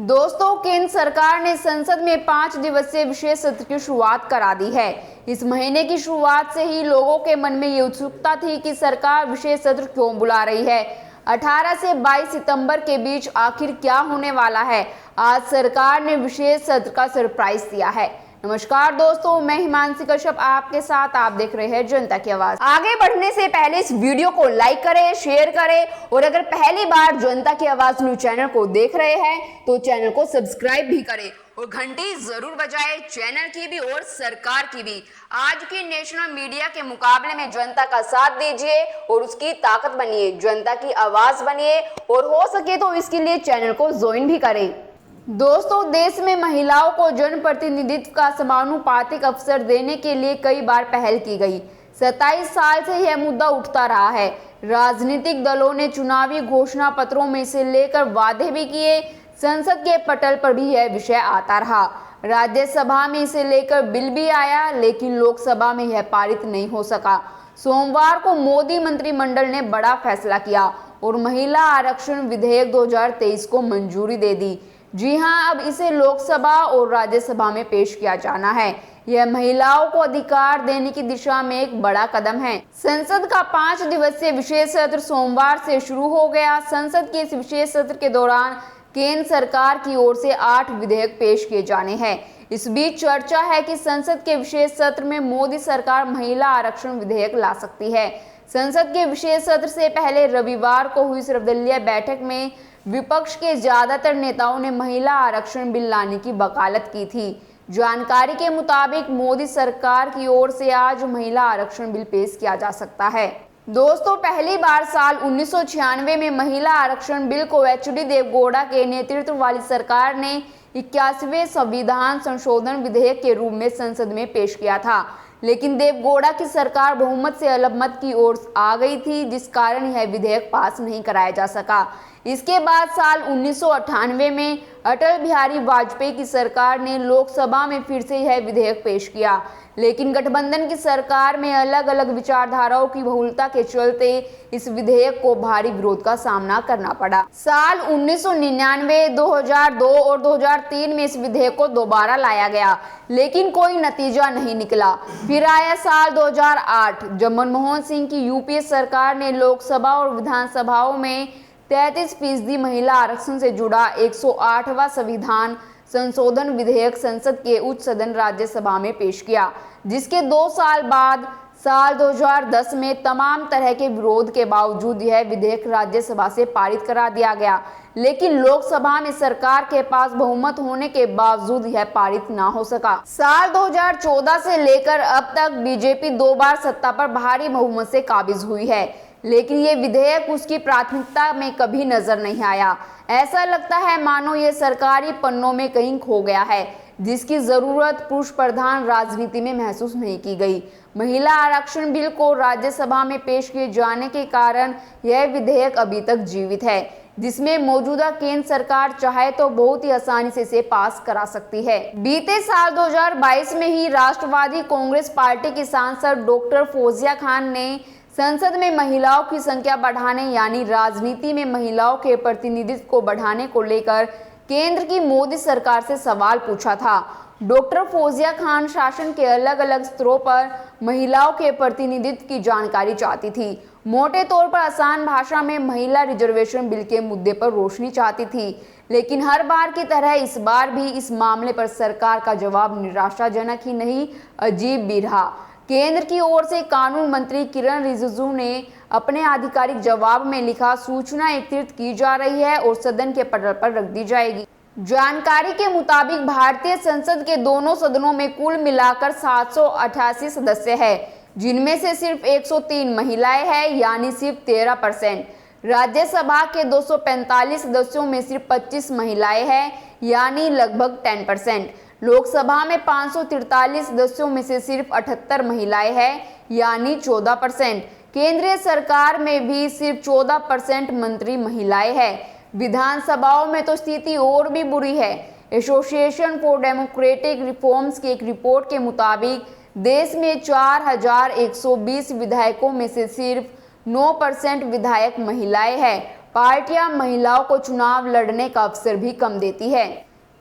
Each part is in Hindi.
दोस्तों, केंद्र सरकार ने संसद में 5 दिवसीय विशेष सत्र की शुरुआत करा दी है। इस महीने की शुरुआत से ही लोगों के मन में ये उत्सुकता थी कि सरकार विशेष सत्र क्यों बुला रही है। 18 से 22 सितंबर के बीच आखिर क्या होने वाला है। आज सरकार ने विशेष सत्र का सरप्राइज दिया है। नमस्कार दोस्तों, मैं हिमांशी कश्यप आपके साथ। आप देख रहे हैं जनता की आवाज। आगे बढ़ने से पहले इस वीडियो को लाइक करें, शेयर करें और अगर पहली बार जनता की आवाज न्यूज चैनल को देख रहे हैं तो चैनल को सब्सक्राइब भी करें और घंटी जरूर बजाएं, चैनल की भी और सरकार की भी। आज की नेशनल मीडिया के मुकाबले में जनता का साथ दीजिए और उसकी ताकत बनिए, जनता की आवाज बनिए और हो सके तो इसके लिए चैनल को ज्वाइन भी करें। दोस्तों, देश में महिलाओं को जनप्रतिनिधित्व का समानुपातिक अवसर देने के लिए कई बार पहल की गई। 27 साल से यह मुद्दा उठता रहा है। राजनीतिक दलों ने चुनावी घोषणा पत्रों में से लेकर वादे भी किए। संसद के पटल पर भी यह विषय आता रहा। राज्यसभा में इसे लेकर बिल भी आया, लेकिन लोकसभा में यह पारित नहीं हो सका। सोमवार को मोदी मंत्रिमंडल ने बड़ा फैसला किया और महिला आरक्षण विधेयक 2023 को मंजूरी दे दी। जी हां, अब इसे लोकसभा और राज्यसभा में पेश किया जाना है। यह महिलाओं को अधिकार देने की दिशा में एक बड़ा कदम है। संसद का 5 दिवसीय विशेष सत्र सोमवार से शुरू हो गया। संसद के इस विशेष सत्र के दौरान केंद्र सरकार की ओर से 8 विधेयक पेश किए जाने हैं। इस बीच चर्चा है कि संसद के विशेष सत्र में मोदी सरकार महिला आरक्षण विधेयक ला सकती है। संसद के विशेष सत्र से पहले रविवार को हुई सर्वदलीय बैठक में विपक्ष के ज्यादातर नेताओं ने महिला आरक्षण बिल लाने की वकालत की थी। जानकारी के मुताबिक मोदी सरकार की ओर से आज महिला आरक्षण बिल पेश किया जा सकता है। दोस्तों, पहली बार साल 1996 में महिला आरक्षण बिल को एच.डी. देवेगौड़ा के नेतृत्व वाली सरकार ने 81वें संविधान संशोधन विधेयक के रूप में संसद में पेश किया था, लेकिन देवेगौड़ा की सरकार बहुमत से अल्पमत की ओर आ गई थी, जिस कारण यह विधेयक पास नहीं कराया जा सका। इसके बाद साल 1998 में अटल बिहारी वाजपेयी की सरकार ने लोकसभा में फिर से यह विधेयक पेश किया, लेकिन गठबंधन की सरकार में अलग अलग विचारधाराओं की बहुलता के चलते इस विधेयक को भारी विरोध का सामना करना पड़ा। साल 1999, 2002 और 2003 में इस विधेयक को दोबारा लाया गया, लेकिन कोई नतीजा नहीं निकला। फिर आया साल 2008, जब मनमोहन सिंह की यूपीए सरकार ने लोकसभा और विधानसभाओं में 33% महिला आरक्षण से जुड़ा 108वां संविधान संशोधन विधेयक संसद के उच्च सदन राज्यसभा में पेश किया, जिसके 2 साल बाद साल 2010 में तमाम तरह के विरोध के बावजूद यह विधेयक राज्यसभा से पारित करा दिया गया, लेकिन लोकसभा में सरकार के पास बहुमत होने के बावजूद यह पारित ना हो सका। साल 2014 से लेकर अब तक बीजेपी 2 बार सत्ता पर भारी बहुमत से काबिज हुई है, लेकिन ये विधेयक उसकी प्राथमिकता में कभी नजर नहीं आया। ऐसा लगता है मानो ये सरकारी पन्नों में कहीं खो गया है, जिसकी जरूरत पुरुष प्रधान राजनीति में महसूस नहीं की गई। महिला आरक्षण बिल को राज्यसभा में पेश किए जाने के कारण यह विधेयक अभी तक जीवित है, जिसमें मौजूदा केंद्र सरकार चाहे तो बहुत ही आसानी से इसे पास करा सकती है। बीते साल 2022 में ही राष्ट्रवादी कांग्रेस पार्टी की सांसद डॉक्टर फौजिया खान ने संसद में महिलाओं की संख्या बढ़ाने यानी राजनीति में महिलाओं के प्रतिनिधित्व को बढ़ाने को लेकर केंद्र की मोदी सरकार से सवाल पूछा था। डॉक्टर फौजिया खान शासन के अलग अलग स्तरों पर महिलाओं के प्रतिनिधित्व की जानकारी चाहती थी। मोटे तौर पर आसान भाषा में महिला रिजर्वेशन बिल के मुद्दे पर रोशनी चाहती थी, लेकिन हर बार की तरह इस बार भी इस मामले पर सरकार का जवाब निराशाजनक ही नहीं, अजीब भी रहा। केंद्र की ओर से कानून मंत्री किरण रिजिजू ने अपने आधिकारिक जवाब में लिखा, सूचना एकत्रित की जा रही है और सदन के पटल पर रख दी जाएगी। जानकारी के मुताबिक भारतीय संसद के दोनों सदनों में कुल मिलाकर 788 सदस्य हैं, जिनमें से सिर्फ 103 महिलाएं हैं, यानी सिर्फ 13%। राज्यसभा के 245 सदस्यों में सिर्फ 25 महिलाएं हैं, यानी लगभग 10%। लोकसभा में 543 सदस्यों में से सिर्फ 78 महिलाएं हैं, यानी 14%। केंद्रीय सरकार में भी सिर्फ 14% मंत्री महिलाएं हैं। विधानसभाओं में तो स्थिति और भी बुरी है। एसोसिएशन फॉर डेमोक्रेटिक रिफॉर्म्स की एक रिपोर्ट के मुताबिक देश में 4120 विधायकों में से सिर्फ 9% विधायक महिलाएं हैं। पार्टियां महिलाओं को चुनाव लड़ने का अवसर भी कम देती है।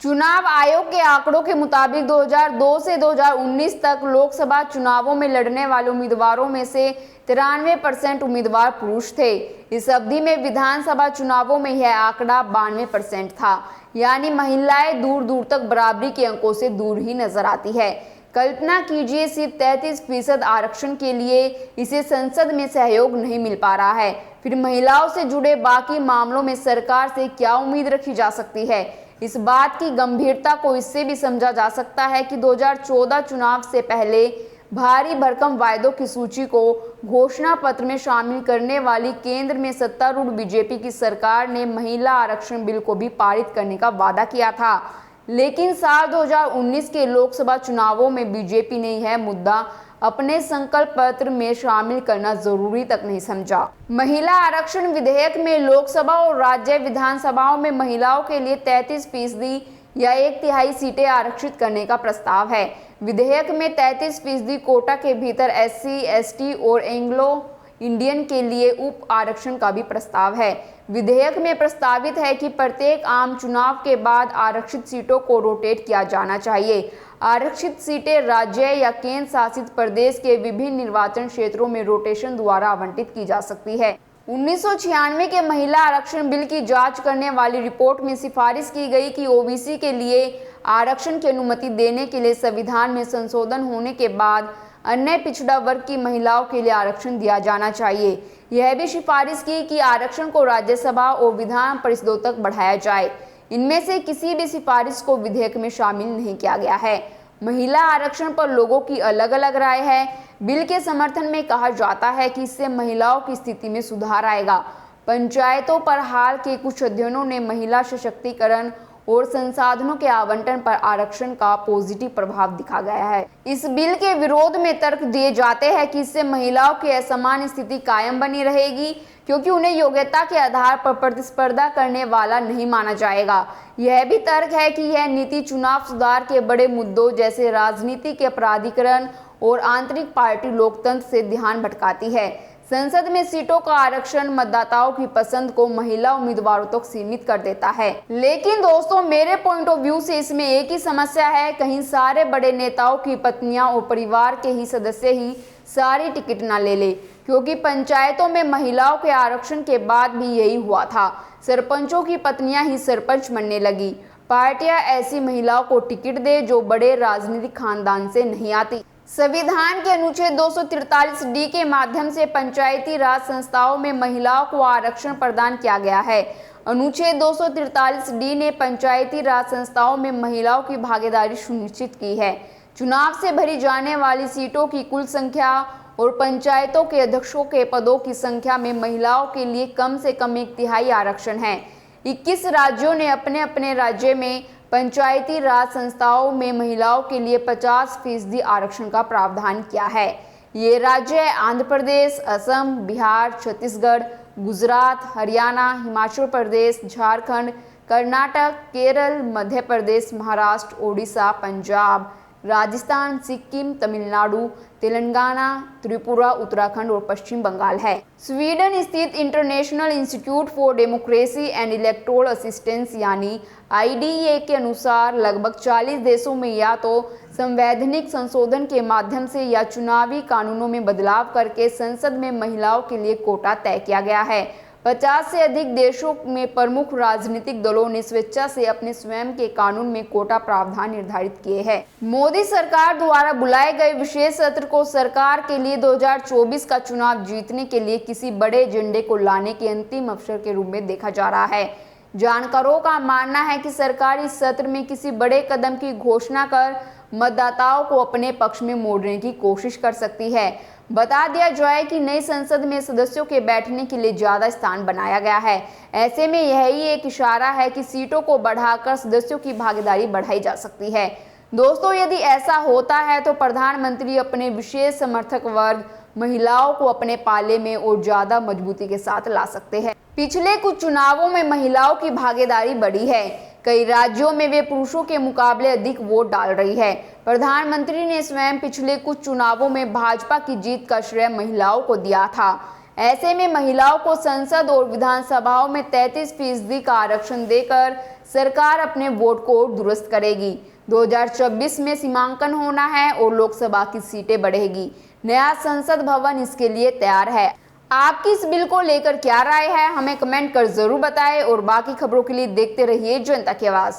चुनाव आयोग के आंकड़ों के मुताबिक 2002 से 2019 तक लोकसभा चुनावों में लड़ने वाले उम्मीदवारों में से 93% उम्मीदवार पुरुष थे। इस अवधि में विधानसभा चुनावों में यह आंकड़ा 92% था, यानी महिलाएं दूर दूर तक बराबरी के अंकों से दूर ही नजर आती है। कल्पना कीजिए, सिर्फ 33% आरक्षण के लिए इसे संसद में सहयोग नहीं मिल पा रहा है, फिर महिलाओं से जुड़े बाकी मामलों में सरकार से क्या उम्मीद रखी जा सकती है। इस बात की गंभीरता को इससे भी समझा जा सकता है कि 2014 चुनाव से पहले भारी भरकम वायदों की सूची को घोषणा पत्र में शामिल करने वाली केंद्र में सत्तारूढ़ बीजेपी की सरकार ने महिला आरक्षण बिल को भी पारित करने का वादा किया था, लेकिन साल 2019 के लोकसभा चुनावों में बीजेपी ने यह मुद्दा अपने संकल्प पत्र में शामिल करना जरूरी तक नहीं समझा। महिला आरक्षण विधेयक में लोकसभा और राज्य विधानसभाओं में महिलाओं के लिए 33% या 1/3 सीटें आरक्षित करने का प्रस्ताव है। विधेयक में 33% कोटा के भीतर SC, ST और एंग्लो इंडियन के लिए उप आरक्षण का भी प्रस्ताव है। विधेयक में प्रस्तावित है कि प्रत्येक आम चुनाव के बाद आरक्षित सीटों को रोटेट किया जाना चाहिए। आरक्षित सीटें राज्य या केंद्र शासित प्रदेश के विभिन्न निर्वाचन क्षेत्रों में रोटेशन द्वारा आवंटित की जा सकती है। 1996 के महिला आरक्षण बिल की जांच करने वाली रिपोर्ट में सिफारिश की गई कि OBC के लिए आरक्षण की अनुमति देने के लिए संविधान में संशोधन होने के बाद अन्य पिछड़ा वर्ग की महिलाओं के लिए आरक्षण दिया जाना चाहिए। यह भी सिफारिश की कि आरक्षण को राज्यसभा और विधान परिषदों तक बढ़ाया जाए। इनमें से किसी भी सिफारिश को विधेयक में शामिल नहीं किया गया है। महिला आरक्षण पर लोगों की अलग अलग राय है। बिल के समर्थन में कहा जाता है कि इससे महिलाओं की स्थिति में सुधार आएगा। पंचायतों पर हाल के कुछ अध्ययनों ने महिला सशक्तिकरण और संसाधनों के आवंटन पर आरक्षण का पॉजिटिव प्रभाव दिखा गया है। इस बिल के विरोध में तर्क दिए जाते हैं कि इससे महिलाओं की असमान स्थिति कायम बनी रहेगी, क्योंकि उन्हें योग्यता के आधार पर प्रतिस्पर्धा करने वाला नहीं माना जाएगा। यह भी तर्क है कि यह नीति चुनाव सुधार के बड़े मुद्दों जैसे राजनीति के अपराधीकरण और आंतरिक पार्टी लोकतंत्र से ध्यान भटकाती है। संसद में सीटों का आरक्षण मतदाताओं की पसंद को महिला उम्मीदवारों तक सीमित कर देता है। लेकिन दोस्तों, मेरे पॉइंट ऑफ व्यू से इसमें एक ही समस्या है, कहीं सारे बड़े नेताओं की पत्नियां और परिवार के ही सदस्य ही सारी टिकट ना ले ले, क्योंकि पंचायतों में महिलाओं के आरक्षण के बाद भी यही हुआ था। सरपंचों की पत्नियां ही सरपंच बनने लगी। पार्टियां ऐसी महिलाओं को टिकट दे जो बड़े राजनीतिक खानदान से नहीं आती। संविधान के अनुच्छेद 243D के माध्यम से पंचायती राज संस्थाओं में महिलाओं को आरक्षण प्रदान किया गया है। अनुच्छेद 243D ने पंचायती राज संस्थाओं में महिलाओं की भागीदारी सुनिश्चित की है। चुनाव से भरी जाने वाली सीटों की कुल संख्या और पंचायतों के अध्यक्षों के पदों की संख्या में महिलाओं के लिए कम से कम 1/3 आरक्षण है। 21 राज्यों ने अपने अपने राज्य में पंचायती राज संस्थाओं में महिलाओं के लिए 50% आरक्षण का प्रावधान किया है। ये राज्य आंध्र प्रदेश, असम, बिहार, छत्तीसगढ़, गुजरात, हरियाणा, हिमाचल प्रदेश, झारखंड, कर्नाटक, केरल, मध्य प्रदेश, महाराष्ट्र, ओडिशा, पंजाब, राजस्थान, सिक्किम, तमिलनाडु, तेलंगाना, त्रिपुरा, उत्तराखंड और पश्चिम बंगाल है। स्वीडन स्थित international institute for democracy and electoral assistance यानी IDEA के अनुसार लगभग 40 देशों में या तो संवैधानिक संशोधन के माध्यम से या चुनावी कानूनों में बदलाव करके संसद में महिलाओं के लिए कोटा तय किया गया है। 50 से अधिक देशों में प्रमुख राजनीतिक दलों ने स्वेच्छा से अपने स्वयं के कानून में कोटा प्रावधान निर्धारित किए हैं। मोदी सरकार द्वारा बुलाए गए विशेष सत्र को सरकार के लिए 2024 का चुनाव जीतने के लिए किसी बड़े एजेंडे को लाने के अंतिम अवसर के रूप में देखा जा रहा है। जानकारों का मानना है कि सरकार इस सत्र में किसी बड़े कदम की घोषणा कर मतदाताओं को अपने पक्ष में मोड़ने की कोशिश कर सकती है। बता दिया जाए कि नई संसद में सदस्यों के बैठने के लिए ज्यादा स्थान बनाया गया है। ऐसे में यही एक इशारा है कि सीटों को बढ़ाकर सदस्यों की भागीदारी बढ़ाई जा सकती है। दोस्तों, यदि ऐसा होता है तो प्रधानमंत्री अपने विशेष समर्थक वर्ग महिलाओं को अपने पाले में और ज्यादा मजबूती के साथ ला सकते हैं। पिछले कुछ चुनावों में महिलाओं की भागीदारी बढ़ी है। कई राज्यों में वे पुरुषों के मुकाबले अधिक वोट डाल रही है। प्रधानमंत्री ने स्वयं पिछले कुछ चुनावों में भाजपा की जीत का श्रेय महिलाओं को दिया था। ऐसे में महिलाओं को संसद और विधानसभाओं में 33% का आरक्षण देकर सरकार अपने वोट को दुरुस्त करेगी। 2024 में सीमांकन होना है और लोकसभा की सीटें बढ़ेगी। नया संसद भवन इसके लिए तैयार है। आपकी इस बिल को लेकर क्या राय है, हमें कमेंट कर जरूर बताएं और बाकी खबरों के लिए देखते रहिए जनता की आवाज।